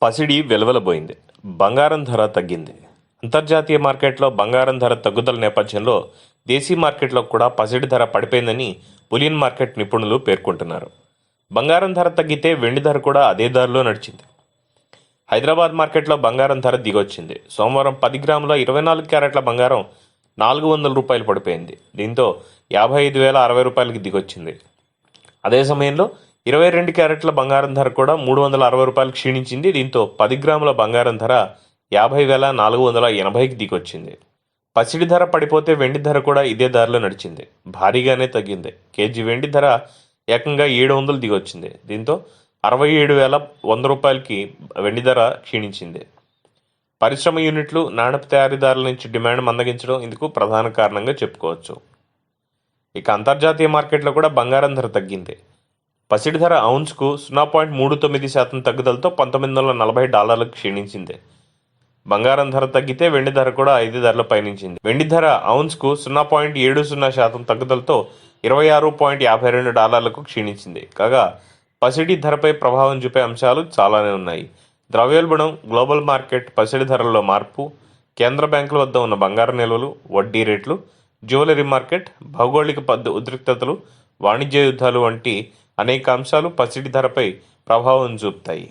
పసిడి వెలువలబోయింది. బంగారం ధర తగ్గింది. అంతర్జాతీయ మార్కెట్లో బంగారం ధర తగ్గుదల నేపథ్యంలో దేశీ మార్కెట్లో కూడా పసిడి ధర పడిపోయిందని బులియన్ మార్కెట్ నిపుణులు పేర్కొంటున్నారు. బంగారం ధర తగ్గితే వెండి ధర కూడా అదే దారిలో నడిచింది. హైదరాబాద్ మార్కెట్లో బంగారం ధర దిగొచ్చింది. సోమవారం 10 గ్రాముల 24 క్యారెట్ల బంగారం ₹400 పడిపోయింది. దీంతో 55,060 రూపాయలకి దిగొచ్చింది. అదే సమయంలో 22 క్యారెట్ల బంగారం ధర కూడా ₹360 క్షీణించింది. దీంతో 10 గ్రాముల బంగారం ధర 50,480కి దిగొచ్చింది. పసిడి ధర పడిపోతే వెండి ధర కూడా ఇదే దారిలో నడిచింది. భారీగానే తగ్గింది. కేజీ వెండి ధర ఏకంగా 700 దిగొచ్చింది. దీంతో ₹67,100కి వెండి ధర క్షీణించింది. పరిశ్రమ యూనిట్లు, నాణ్యత తయారీదారుల నుంచి డిమాండ్ మందగించడం ఇందుకు ప్రధాన కారణంగా చెప్పుకోవచ్చు. ఇక అంతర్జాతీయ మార్కెట్లో కూడా బంగారం ధర తగ్గింది. పసిడి ధర ఔన్స్కు 0.39% తగ్గుదలతో $1940 క్షీణించింది. బంగారం ధర తగ్గితే వెండి ధర కూడా ఐదు ధరల పయనించింది. వెండి ధర ఔన్స్కు 0.70% తగ్గుదలతో $26.52కు క్షీణించింది. కాగా పసిడి ధరపై ప్రభావం చూపే అంశాలు చాలానే ఉన్నాయి. ద్రవ్యోల్బణం, గ్లోబల్ మార్కెట్, పసిడి ధరల్లో మార్పు, కేంద్ర బ్యాంకుల వద్ద ఉన్న బంగారు నిల్వలు, వడ్డీ రేట్లు, జ్యువెలరీ మార్కెట్, భౌగోళిక ఉద్రిక్తతలు, వాణిజ్య యుద్ధాలు వంటి అనేక అంశాలు పసిడి ధరపై ప్రభావం చూపుతాయి.